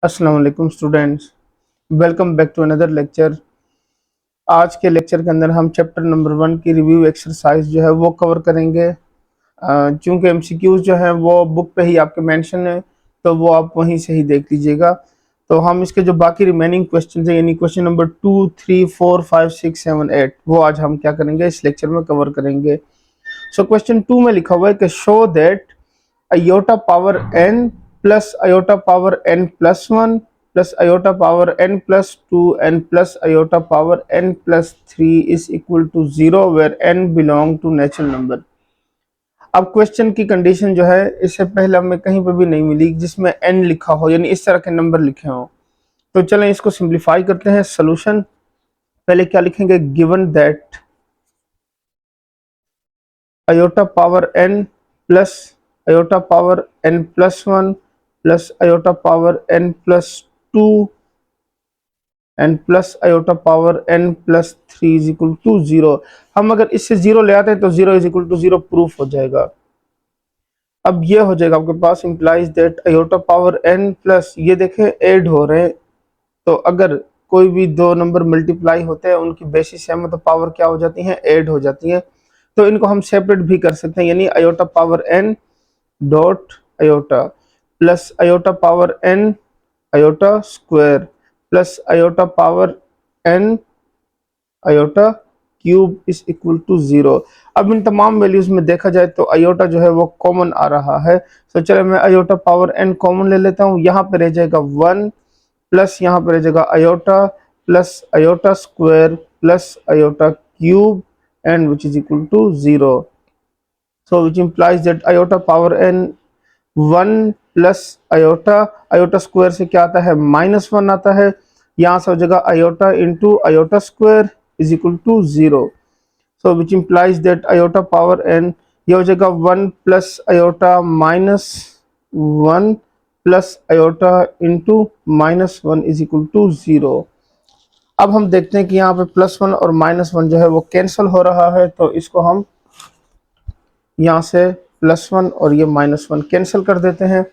अस्सलाम वालेकुम students, welcome back to another lecture. आज के लेक्चर के अंदर हम चैप्टर नंबर 1 की रिव्यू एक्सरसाइज जो है वो कवर करेंगे। चूंकि एमसीक्यूज जो है वो बुक पे ही आपके मेंशन है, तो वो आप वहीं से ही देख लीजिएगा। तो हम इसके जो बाकी रिमेनिंग क्वेश्चन है, यानी क्वेश्चन नंबर 2, 3, 4, 5, 6, 7, 8, वो आज हम क्या करेंगे, इस लेक्चर में कवर करेंगे। सो क्वेश्चन 2 में लिखा हुआ है कि show that iota power n plus iota power n plus 1 plus iota power n plus 2 n plus iota power n plus 3 is equal to 0 where n belong to natural number। अब question की condition जो है, इससे पहले हमें कहीं पर भी नहीं मिली जिसमें n लिखा हो, यानी इस तरह के नंबर लिखे हो। तो चलें इसको सिंप्लीफाई करते हैं। सोल्यूशन पहले क्या लिखेंगे, given that iota power n plus iota power n plus 1 plus iota power n plus 2 n plus iota power n plus 3 is equal to 0। हम अगर इससे 0 ले आते हैं तो 0 इज इक्वल टू 0 प्रूफ हो जाएगा। अब ये हो जाएगा आपके पास implies that iota power n plus, ये देखें ऐड हो रहे हैं, तो अगर कोई भी दो नंबर मल्टीप्लाई होते हैं उनकी बेसिस सेम है तो पावर क्या हो जाती है, ऐड हो जाती है। तो इनको हम सेपरेट भी कर सकते हैं, यानी iota power n dot iota plus iota power n iota square plus iota power n iota cube is equal to 0। अब इन तमाम वैल्यूज में देखा जाए तो आयोटा जो है वो कॉमन आ रहा है। तो चले मैं आयोटा पावर एन कॉमन ले लेता हूँ। यहाँ पे रह जाएगा 1 प्लस यहाँ पे रह जाएगा iota plus iota square plus iota cube and which is equal to 0। So which implies that iota power n 1 plus iota, iota square से क्या आता है, -1 आता है। यहाँ से हो जाएगा iota into iota square is equal to 0। So which implies that iota power n, ये हो जाएगा 1 plus iota -1 plus iota into -1 is equal to 0। अब हम देखते हैं कि यहाँ पे +1 और -1 जो है वो कैंसिल हो रहा है, तो इसको हम यहाँ से +1 और ये -1 कैंसिल कर देते हैं।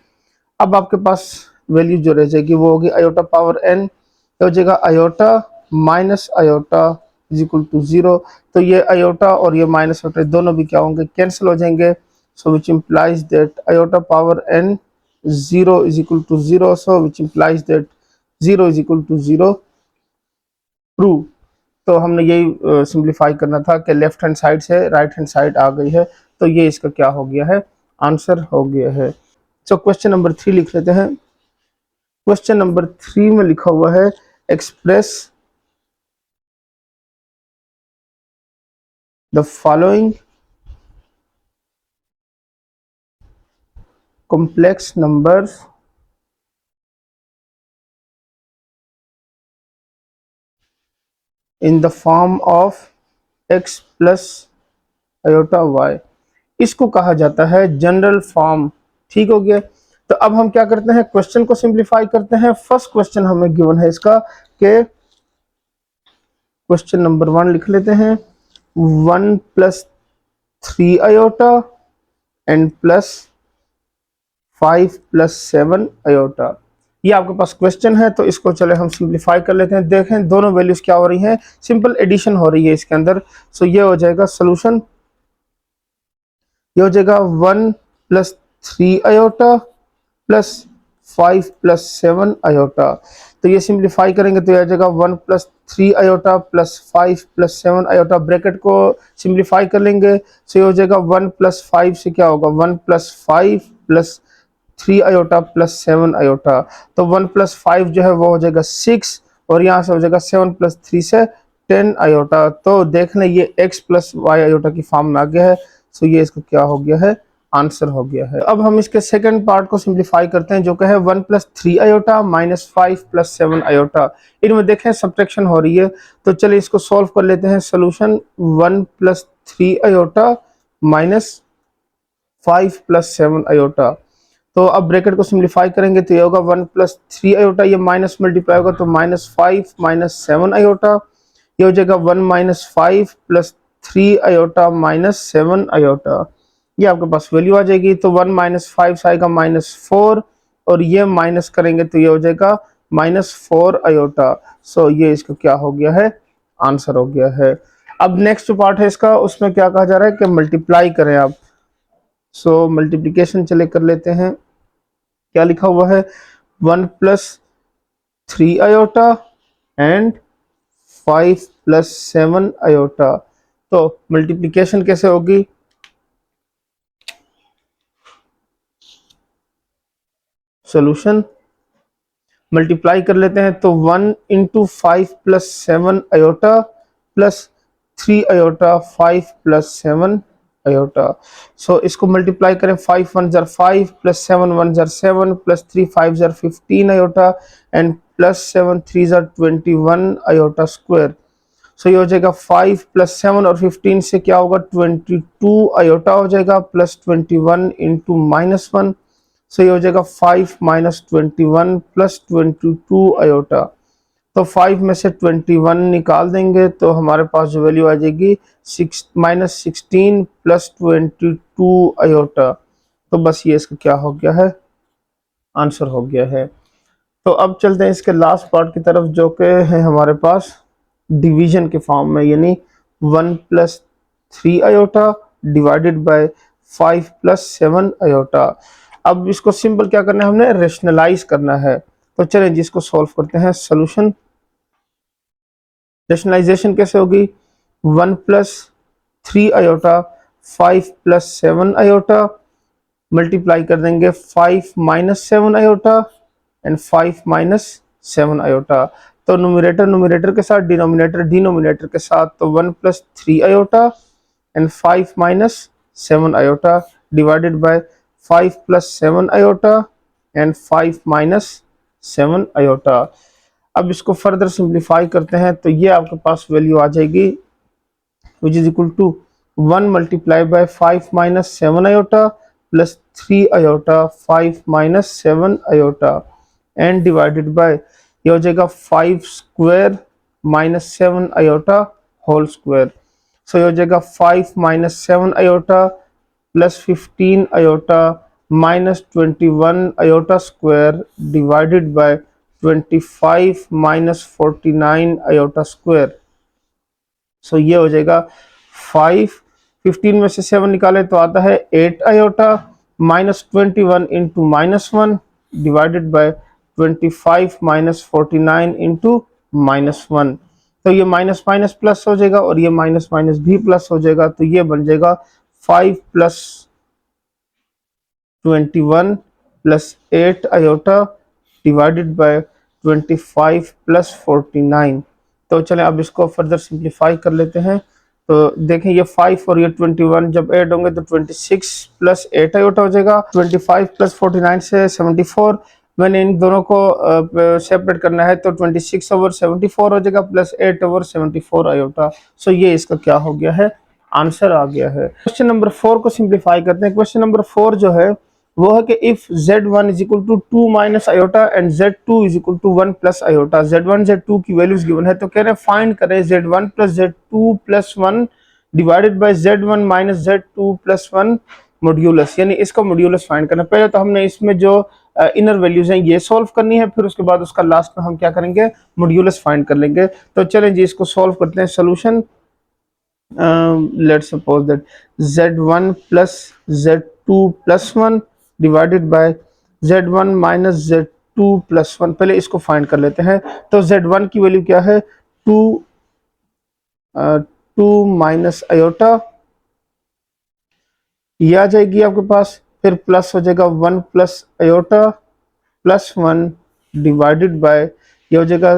अब आपके पास वैल्यू जो रह जाएगी वो होगी आयोटा पावर एन, तो हो जाएगा iota minus iota is equal to 0। तो ये आयोटा और ये माइनस आयोटा दोनों भी क्या होंगे, कैंसिल हो जाएंगे। So which implies that iota power n 0 is equal to 0। So which implies that 0 is equal to 0 true. तो हमने यही सिंप्लीफाई करना था कि लेफ्ट हैंड साइड से राइट हैंड साइड आ गई है, तो ये इसका क्या हो गया है, आंसर हो गया है। सो क्वेश्चन नंबर 3 लिख लेते हैं। क्वेश्चन नंबर 3 में लिखा हुआ है express the following complex numbers in the form of x plus iota y। इसको कहा जाता है जनरल फॉर्म। ठीक हो गया। तो अब हम क्या करते हैं, क्वेश्चन को सिंप्लीफाई करते हैं। फर्स्ट क्वेश्चन हमें गिवन है इसका कि क्वेश्चन नंबर 1 लिख लेते हैं 1 plus 3 iota and plus 5 plus 7 iota. ये आपके पास क्वेश्चन है, तो इसको चले हम सिंप्लीफाई कर लेते हैं। देखें दोनों वैल्यूज क्या हो रही हैं, सिंपल एडिशन हो रही है इसके अंदर। सो ये हो जाएगा सोल्यूशन, ये हो जाएगा 1 plus 3 iota plus 5 plus 7 iota. तो ये सिंप्लीफाई करेंगे तो ये आ जाएगा 1 plus 3 iota plus 5 plus 7 iota. Bracket को सिंप्लीफाई कर लेंगे, सो ये हो जाएगा 1 प्लस 5 से क्या होगा, 1 plus 5 plus 3 iota plus 7 iota. तो 1 प्लस 5 जो है वो हो जाएगा 6, और यहाँ से हो जाएगा 7 प्लस 3 से 10 आयोटा। तो देख लें ये x प्लस वाई आयोटा की फॉर्म में आ गया है। सो ये इसका क्या हो गया है, आंसर हो गया है। अब हम इसके सेकंड पार्ट को सिंप्लीफाई करते हैं, जो कि है 1 plus 3 iota minus 5 plus 7 iota. इनमें देखें सब्ट्रैक्शन हो रही है, तो चलिए इसको सॉल्व कर लेते हैं। Solution 1 plus 3 iota minus 5 plus 7 iota. तो अब ब्रैकेट को सिंप्लीफाई करेंगे तो ये होगा 1 प्लस 3 आयोटा, ये माइनस मल्टीप्लाई होगा तो -5 माइनस 7 आयोटा। ये हो जाएगा 1 minus 5 plus 3 iota minus 7 iota. ये आपके पास वैल्यू आ जाएगी। तो 1 माइनस 5 से आएगा -4 और ये माइनस करेंगे तो ये हो जाएगा -4 आयोटा। सो ये इसका क्या हो गया है, आंसर हो गया है। अब नेक्स्ट जो पार्ट है इसका, उसमें क्या कहा जा रहा है कि मल्टीप्लाई करें आप। सो मल्टीप्लीकेशन चले कर लेते हैं। क्या लिखा हुआ है, 1 + 3 आयोटा एंड 5 + 7 आयोटा। तो मल्टीप्लीकेशन कैसे होगी, सॉल्यूशन मल्टीप्लाई कर लेते हैं तो 1 × 5 + 7 आयोटा प्लस 3 आयोटा 5 + 7 आयोटा। सो इसको मल्टीप्लाई करें, 5 × 1 = 5 + 7 × 1 = 7 + 3 × 5 = 15 iota and +7 × 3 = 21 iota square. So ये हो जाएगा 5 + 7 और 15 से क्या होगा, 22 आयोटा हो जाएगा प्लस 21 × -1। सो ये हो जाएगा 5 - 21 + 22 आयोटा। तो 5 में से 21 निकाल देंगे तो हमारे पास जो वैल्यू आ जाएगी -16 + 22 आयोटा। तो बस ये इसका क्या हो गया है, आंसर हो गया है। तो अब चलते हैं इसके लास्ट पार्ट की तरफ, जो कि है हमारे पास डिवीजन के फॉर्म में, यानी 1 + 3 आयोटा डिवाइडेड बाय 5 + 7 आयोटा। अब इसको सिंपल क्या करना है, हमने रेशनलाइज करना है। तो चलें जिसको सॉल्व करते हैं। सोल्यूशन रेशनलाइजेशन कैसे होगी, 1 + 3 आयोटा 5 + 7 आयोटा मल्टीप्लाई कर देंगे 5 - 7 आयोटा एंड 5 - 7 आयोटा। तो न्यूमरेटर न्यूमरेटर के साथ, डिनोमिनेटर डिनोमिनेटर के साथ, तो 1 + 3 iota and 5 - 7 iota divided bye 5 + 7 iota and 5 - 7 iota. अब इसको फर्दर सिंप्लीफाई करते हैं तो ये आपके पास वैल्यू आ जाएगी which is equal to 1 multiplied by 5 - 7 iota plus 3 iota 5 - 7 iota and divided by ये हो जाएगा 5 square minus 7 iota whole square। सो ये हो जाएगा 5 - 7 iota plus 15 iota minus 21 iota square divided by 25 - 49 iota square। सो ये हो जाएगा 5, 15 में से 7 निकाले तो आता है 8 iota -21 into -1 divided by 25 - 49 into -1। तो ये माइनस माइनस प्लस हो जाएगा और ये माइनस माइनस भी प्लस हो जाएगा। तो ये बन जाएगा 5 + 21 + 8 आयोटा डिवाइडेड बाय 25 + 49। तो चलें अब इसको फर्दर सिंप्लीफाई कर लेते हैं। तो देखें ये 5 और ये 21 जब ऐड होंगे तो 26 + 8 आयोटा हो जाएगा। 25 + 49 से 74, मैंने इन दोनों को सेपरेट करना है तो 26/74 हो जाएगा प्लस 8/74 आयोटा। सो ये इसका क्या हो गया है, आंसर आ गया है। क्वेश्चन नंबर 4 को सिंप्लीफाई करते हैं। क्वेश्चन नंबर 4 जो है वो है कि if z1 = 2 - iota and z2 = 1 + iota, z1 z2 की वैल्यूज गिवन है। तो कह रहे हैं फाइंड करें z1 + z2 + 1 divided bye z1 - z2 + 1 modulus, यानी इसका मॉड्यूलस फाइंड करना। पहले तो हमने इसमें जो इनर वैल्यूज हैं ये सॉल्व करनी है, फिर उसके बाद उसका लास्ट में हम क्या करेंगे, मॉड्यूलस फाइंड कर लेंगे। तो चलें जी इसको सॉल्व करते हैं। Solution let's suppose that z1 + z2 + 1 divided bye z1 - z2 + 1। पहले इसको फाइंड कर लेते हैं। तो z1 की वैल्यू क्या है, 2 - आयोटा, ये आ जाएगी आपके पास। फिर प्लस हो जाएगा 1 + आयोटा + 1 डिवाइडेड बाय ये हो जाएगा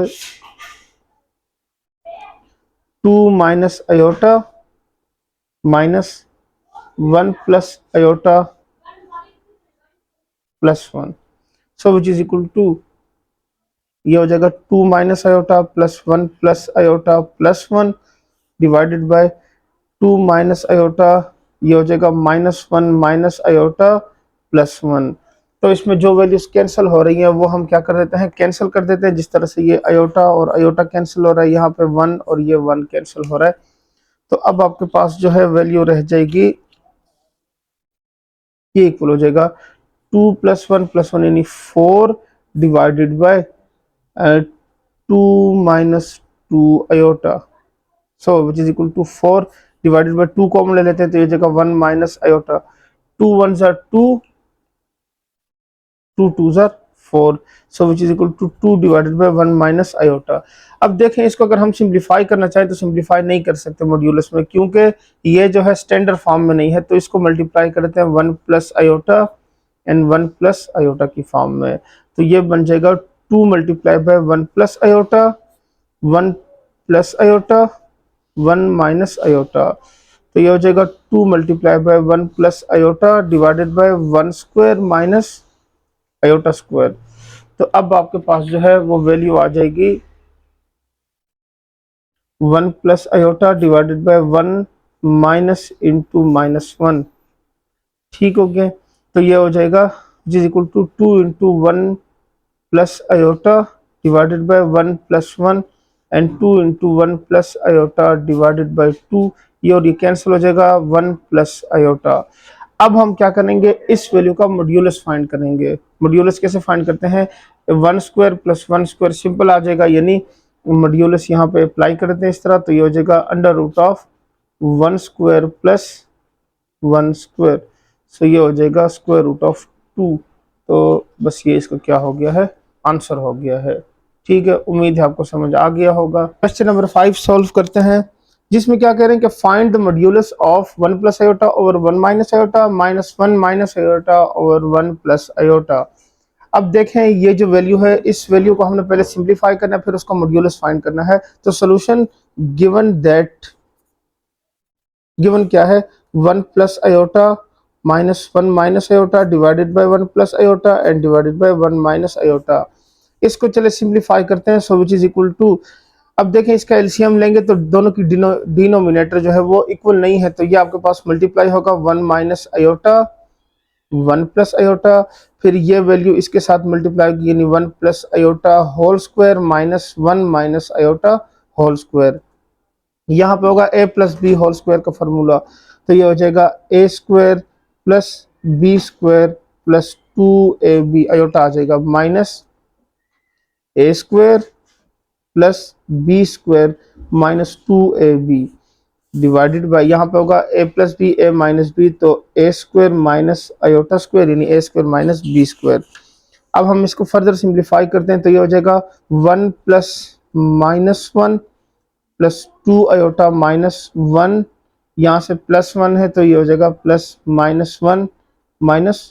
2 - iota -1 + iota +1। So which is equal to ये हो जाएगा 2 - iota +1 + iota +1 divided by 2 - iota, ये हो जाएगा -1 - आयोटा +1। तो इसमें जो वैल्यूज कैंसिल हो रही हैं वो हम क्या कर देते हैं, कैंसिल कर देते हैं। जिस तरह से ये आयोटा और आयोटा कैंसिल हो रहा है, यहाँ पे 1 और ये 1 कैंसिल हो रहा है। तो अब आपके पास जो है वैल्यू रह जाएगी, ये इक्वल हो जाएगा 2 प्लस वन यानी 4 divided by 2 minus 2 iota, so which is equal to 4 divided by 2 common ले लेते हैं तो ये जगह 1 माइनस आयोटा, 2 1 जार 2, 2 2 जार 4, so which is equal to 2 divided by 1 minus iota. अब देखें इसको अगर हम सिंप्लीफाई करना चाहें तो सिंप्लीफाई नहीं कर सकते मॉड्यूलस में, क्योंकि ये जो है स्टैंडर्ड फॉर्म में नहीं है, तो इसको मल्टीप्लाई करते हैं 1 plus iota and 1 plus iota की फॉर्म में, तो ये बन जाएगा 2 multiply by 1 plus iota, 1 plus iota, 1 minus iota, तो ये हो जाएगा 2 multiply by 1 plus iota divided by 1 square minus iota square. तो अब आपके पास जो है वो वैल्यू आ जाएगी 1 plus iota divided by 1 minus into minus 1, ठीक हो गया। तो ये हो जाएगा which is equal to 2 into 1 plus iota divided by 1 plus 1 and 2 into 1 plus iota divided by 2, ये और ये कैंसिल हो जाएगा 1 प्लस आयोटा। अब हम क्या करेंगे, इस वैल्यू का मॉड्यूलस फाइंड करेंगे। मॉड्यूलस कैसे फाइंड करते हैं, 1 स्क्वायर प्लस 1 स्क्वायर सिंपल आ जाएगा, यानी मॉड्यूलस यहाँ पे अप्लाई करते हैं इस तरह, तो ये हो जाएगा under root of 1 square plus 1 square, so ये हो जाएगा स्क्वायर रूट ऑफ 2। तो बस ये इसका क्या हो गया है, आंसर हो गया है। ठीक है, उम्मीद है आपको समझ आ गया होगा। क्वेश्चन नंबर 5 सॉल्व करते हैं, जिसमें क्या कह रहे हैं कि find the modulus of 1 plus iota over 1 minus iota minus 1 minus iota over 1 plus iota. अब देखें ये जो वैल्यू है, इस वैल्यू को हमने पहले सिंप्लीफाई करना है, फिर उसका मॉड्यूलस फाइंड करना है। तो सोल्यूशन गिवन दैट, गिवन क्या है, 1 plus iota minus 1 minus iota divided by 1 plus iota and divided by 1 minus iota. इसको चले सिंप्लीफाई करते हैं, सो विच इज इक्वल टू, अब देखें इसका एलसीएम लेंगे तो दोनों की डिनोमिनेटर जो है वो इक्वल नहीं है, तो ये आपके पास मल्टीप्लाई होगा 1 माइनस आयोटा 1 प्लस आयोटा, फिर ये वैल्यू इसके साथ मल्टीप्लाई होगी यानी 1 plus iota whole square minus 1 minus iota whole square. यहाँ पे होगा a plus B whole square का फॉर्मूला, तो ये हो जाएगा a square plus B square plus 2ab, iota आ जाएगा minus a square plus B square minus 2ab divided by, यहाँ पे होगा a plus B a minus B, तो a square minus iota square यानी a square minus B square. अब हम इसको फर्दर सिंप्लीफाई करते हैं, तो ये हो जाएगा 1 plus minus 1 plus 2 iota minus 1, यहाँ से प्लस 1 है तो ये हो जाएगा plus minus 1 minus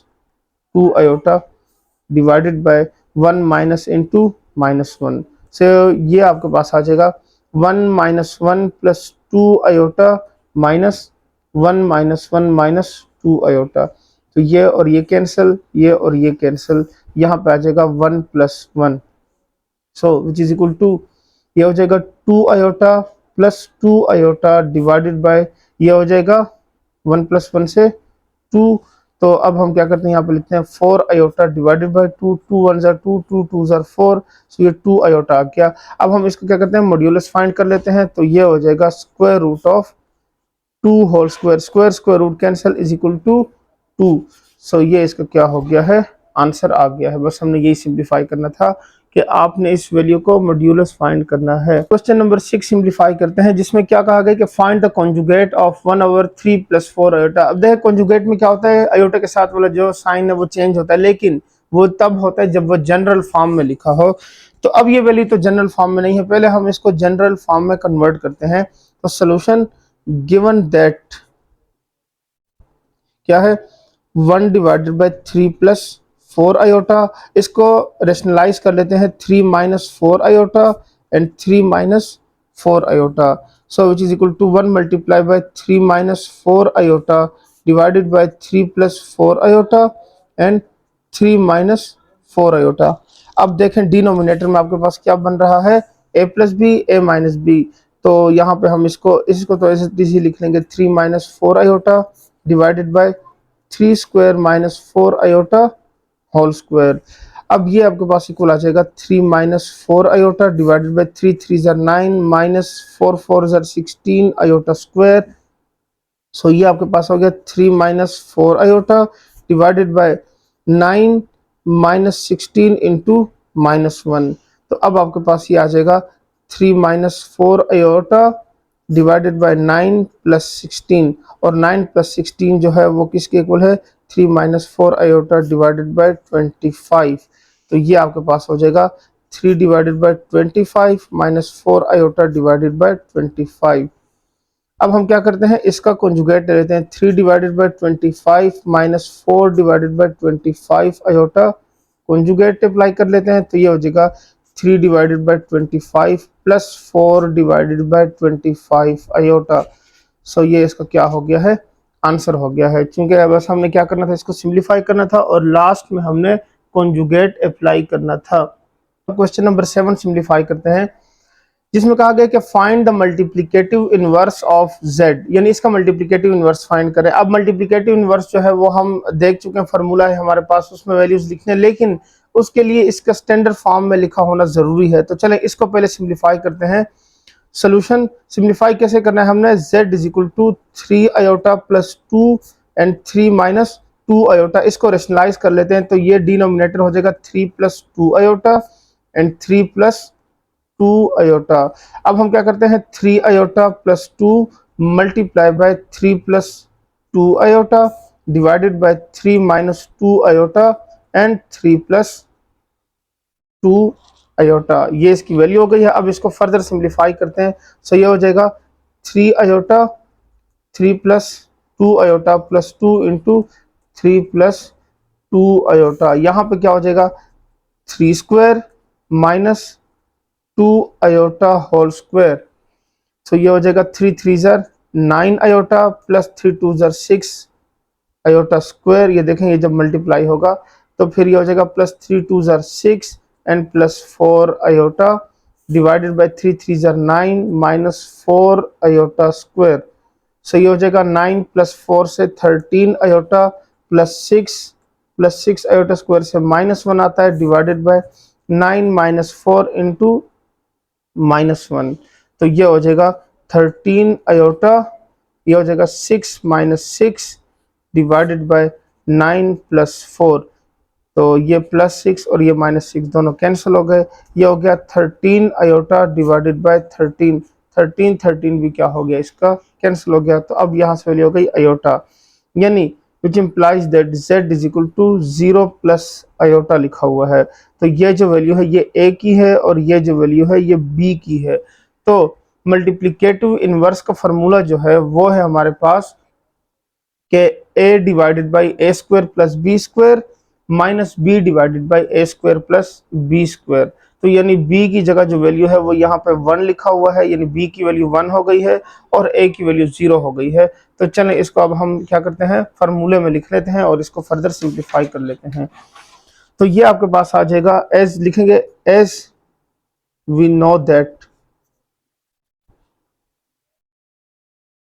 2 iota divided by 1 minus into minus 1, से ये आपके पास आ जाएगा 1 minus 1 plus 2 iota minus 1 minus 1 minus 2 iota, तो ये और ये कैंसिल, ये और ये कैंसिल, यहाँ पे आ जाएगा 1 plus 1, so which is equal to, ये हो जाएगा 2 iota plus 2 iota divided by, ये हो जाएगा 1 प्लस 1 से 2, तो अब हम क्या करते हैं, यहाँ पे लिखते हैं 4 आयोटा डिवाइडेड बाय 2, 2 1 जार 2, 2 2 जार 4, सो ये 2 आयोटा आ गया। अब हम इसको क्या करते हैं, मॉड्यूलस फाइंड कर लेते हैं, तो ये हो जाएगा square root of 2 whole square, square square root cancel is equal to 2, so ये इसका क्या हो गया है, आंसर आ गया है। बस हमने यही सिंप्लीफाई करना था कि आपने इस वैल्यू को मॉड्यूलस फाइंड करना है। क्वेश्चन नंबर 6 सिंप्लीफाई करते हैं, जिसमें क्या कहा गया कि find the conjugate of 1 over 3 plus 4 iota. अब देखिए कॉन्जुगेट में क्या होता है, आयोटा के साथ वाला जो साइन है वो चेंज होता है, लेकिन वो तब होता है जब वो जनरल फॉर्म में लिखा हो। तो अब ये वैल्यू तो जनरल फॉर्म में नहीं है, पहले हम इसको जनरल फॉर्म में कन्वर्ट करते हैं। तो सोल्यूशन गिवन दैट क्या है, 1 डिवाइडेड बाय 3 प्लस 4 आयोटा, इसको रेशनलाइज कर लेते हैं 3 minus 4 iota and 3 minus 4 iota, so which is equal to 1 multiply by 3 minus 4 iota divided by 3 plus 4 iota and 3 minus 4 iota. अब देखें डिनोमिनेटर में आपके पास क्या बन रहा है, a plus B a minus B, तो यहाँ पे हम इसको तो ऐसे लिख लेंगे 3 minus 4 iota divided by 3 square minus 4 iota whole square. अब ये आपके पास इक्वल आ जाएगा 3 माइनस 4 आयोटा डिवाइडेड बाय 3 3 जार 9 माइनस 4 4 जार 16 आयोटा स्क्वायर, सो ये आपके पास हो गया 3 minus 4 iota divided by 9 minus 16 into -1। तो अब आपके पास ये आ जाएगा 3 minus 4 iota divided by 9 plus 16, और 9 प्लस 16 जो है वो किसके इक्वल है, 3 माइनस 4 आयोटा डिवाइडेड बाय 25। तो ये आपके पास हो जाएगा 3 divided by 25 minus 4 iota divided by 25। अब हम क्या करते हैं, इसका कॉन्जुगेट ले लेते हैं, 3 divided by 25 minus 4 divided by 25 iota, conjugate apply कर लेते हैं, तो ये हो जाएगा 3 divided by 25 plus 4 divided by 25 iota. So ये इसका क्या हो गया है, आंसर हो गया है। क्योंकि बस हमने क्या करना था, इसको सिंप्लीफाई करना था और लास्ट में हमने कॉन्जुगेट अप्लाई करना था। क्वेश्चन नंबर 7 सिंप्लीफाई करते हैं, जिसमें कहा गया कि find the multiplicative inverse of z, यानी इसका मल्टीप्लिकेटिव इनवर्स फाइंड करें। अब मल्टीप्लिकेटिव इनवर्स जो है वो हम देख चुके हैं, फार्मूला है हमारे पास, उसमें वैल्यूज लिखने हैं, लेकिन उसके लिए इसका स्टैंडर्ड फॉर्म में लिखा होना जरूरी है। तो चलें इसको पहले सिंप्लीफाई करते हैं। सोल्यूशन सिंप्लीफाई कैसे करना है, हमने z is equal to 3 iota plus 2 and 3 minus 2 iota, इसको रेशनलाइज कर लेते हैं। तो ये डिनोमिनेटर हो जाएगा 3 plus 2 iota and 3 plus 2 iota. अब हम क्या करते हैं, 3 iota plus 2 multiply by 3 plus 2 iota divided by 3 minus 2 iota and 3 plus 2 iota. ये इसकी वैल्यू हो गई है। अब इसको फर्दर सिंप्लीफाई करते हैं। सो ये हो जाएगा 3 iota 3 plus 2 iota plus 2 into 3 plus 2 iota. यहाँ पे क्या हो जाएगा, 3 square minus 2 iota whole square. तो ये हो जाएगा 3 3 ज़र 9 आयोटा प्लस 3 2 ज़र 6 आयोटा स्क्वायर। ये देखें, ये जब मल्टीप्लाई होगा तो फिर ये हो जाएगा प्लस 3 2 ज़र 6 and plus 4 iota divided by 3 3 ज़र 9 माइनस 4 आयोटा स्क्वायर। सो ये हो जाएगा 9 प्लस 4 से 13 आयोटा प्लस 6 आयोटा स्क्वायर से -1 आता है डिवाइडेड बाय 9 माइनस 4 इंटू -1। तो ये हो जाएगा 13 आयोटा, ये हो जाएगा 6 माइनस 6 डिवाइडेड बाय 9 प्लस 4। तो ये प्लस 6 और ये -6 दोनों कैंसिल हो गए। ये हो गया 13 आयोटा डिवाइडेड बाय 13। 13 भी क्या हो गया, इसका कैंसिल हो गया। तो अब यहाँ से वैल्यू हो गई आयोटा, यानी which implies that z is equal to 0 plus iota लिखा हुआ है। तो ये जो वैल्यू है ये a की है और ये जो वैल्यू है ये b की है। तो मल्टीप्लिकेटिव इनवर्स का फार्मूला जो है वो है हमारे पास कि a divided by a square plus B square minus b divided by a square plus B square. तो यानी b की जगह जो वैल्यू है वो यहाँ पे 1 लिखा हुआ है, यानी b की वैल्यू 1 हो गई है और a की वैल्यू 0 हो गई है। तो चलें इसको अब हम क्या करते हैं, फार्मूले में लिख लेते हैं और इसको फर्दर सिंप्लीफाई कर लेते हैं। तो ये आपके पास आ जाएगा, एज लिखेंगे, as we know that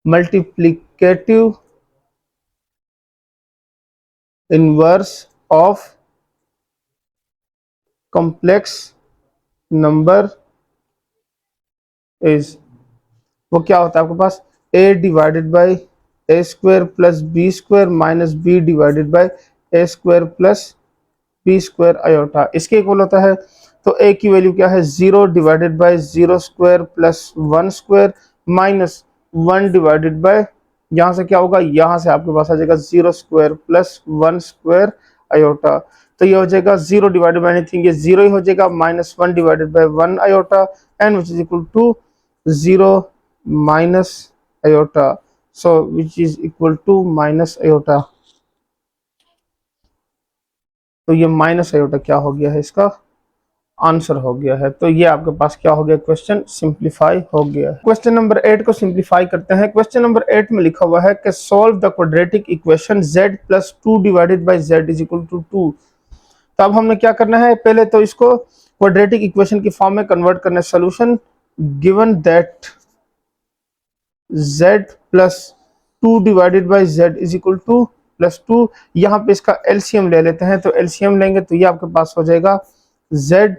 multiplicative inverse of complex number is, वो क्या होता है आपके पास, a divided by a square plus B square minus b divided by a square plus B square iota, इसके इक्वल होता है। तो a की वैल्यू क्या है, 0 divided by 0 square plus 1 square minus 1 divided by, यहाँ से क्या होगा, यहाँ से आपके पास आ जाएगा 0 स्क्वायर प्लस 1 स्क्वायर आयोटा। तो ये हो जाएगा 0 डिवाइडेड बाई एनीथिंग, ये 0 ही हो जाएगा, minus 1 divided by 1 iota and which is equal to 0 minus iota, so which is equal to minus iota. तो ये माइनस आयोटा क्या हो गया है, इसका आंसर हो गया है। तो ये आपके पास क्या हो गया, क्वेश्चन सिंप्लीफाई हो गया है। क्वेश्चन नंबर 8 को सिंप्लीफाई करते हैं। क्वेश्चन नंबर 8 में लिखा हुआ है कि solve the quadratic equation z plus 2 divided by z is equal to 2। तो अब हमने क्या करना है, पहले तो इसको क्वाड्रेटिक इक्वेशन की फॉर्म में कन्वर्ट करना है। Solution given that z plus 2 divided by z is equal two plus 2, यहाँ पे इसका एलसीएम ले लेते हैं। तो एलसीएम लेंगे तो ये आपके पास हो जाएगा z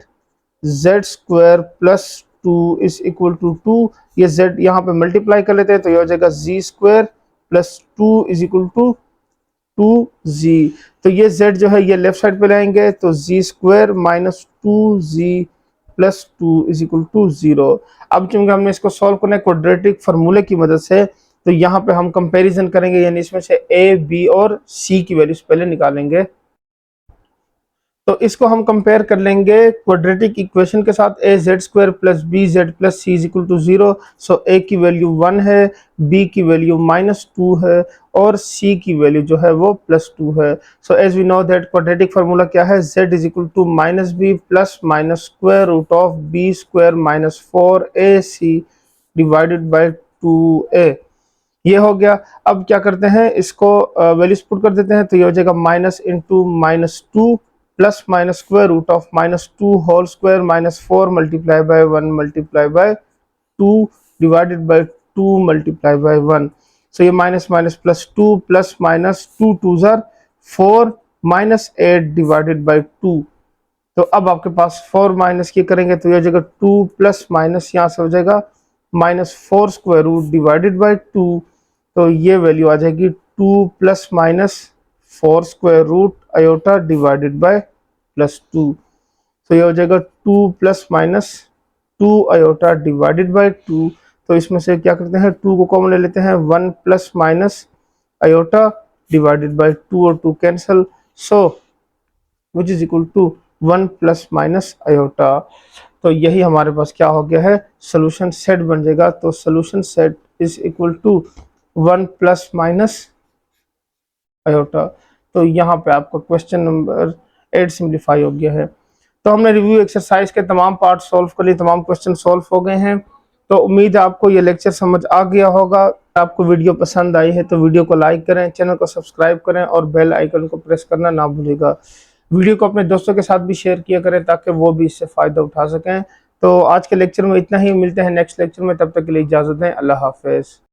square plus 2 is equal to 2, ये z यहाँ पे मल्टीप्लाई कर लेते हैं, तो ये हो जाएगा z square plus 2 is equal to 2z। तो ये z जो है ये लेफ्ट साइड पे लाएंगे तो z square minus 2z plus 2 is equal to 0। अब चूंकि हमने इसको सॉल्व करना है क्वाड्रेटिक फार्मूले की मदद से, तो यहाँ पे हम कंपैरिजन करेंगे, यानी इसमें से a, b और c की वैल्यूज पहले निकालेंगे। तो इसको हम कंपेयर कर लेंगे क्वाड्रेटिक इक्वेशन के साथ, A Z square plus B Z plus C is equal to 0। So A की वैल्यू 1 है, बी की वैल्यू -2 है और सी की वैल्यू जो है वो +2 है। So as we know that quadratic formula क्या है, z is equal to -b plus minus square root of b square minus 4ac divided by 2a। ये हो गया। अब क्या करते हैं, इसको वैल्यूज पुट कर देते हैं, तो ये हो जाएगा minus into -2 plus minus square root of -2 whole square minus 4 multiply by 1 multiply by 2 divided by 2 multiply by 1। So ये minus minus plus 2 plus minus 2 2 जार 4 माइनस 8 डिवाइडेड बाय 2। तो अब आपके पास 4 माइनस ये करेंगे तो ये हो जाएगा 2 प्लस माइनस यहाँ से हो जाएगा -4 स्क्वायर रूट डिवाइडेड बाय 2। तो ये वैल्यू आ जाएगी 2 plus minus 4 square root iota divided by +2। तो ये हो जाएगा 2 plus minus 2 iota divided by 2। तो इसमें से क्या करते हैं, 2 को कॉमन ले लेते हैं, 1 plus minus iota divided by 2 और 2 cancel, so which is equal to 1 plus minus iota. तो यही हमारे पास क्या हो गया है, सोल्यूशन सेट बन जाएगा। तो solution set is equal to 1 plus minus iota. तो यहाँ पे आपका क्वेश्चन नंबर 8 सिंप्लीफाई हो गया है। तो हमने रिव्यू एक्सरसाइज के तमाम पार्ट सॉल्व कर लिए, तमाम क्वेश्चन सॉल्व हो गए हैं। तो उम्मीद है आपको ये लेक्चर समझ आ गया होगा। आपको वीडियो पसंद आई है तो वीडियो को लाइक करें, चैनल को सब्सक्राइब करें और बेल आइकन को प्रेस करना ना भूलिएगा। वीडियो को अपने दोस्तों के साथ भी शेयर किया करें ताकि वो भी इससे फ़ायदा उठा सकें। तो आज के लेक्चर में इतना ही, मिलते हैं नेक्स्ट लेक्चर में, तब तक के लिए इजाज़त दें, अल्लाह हाफिज़।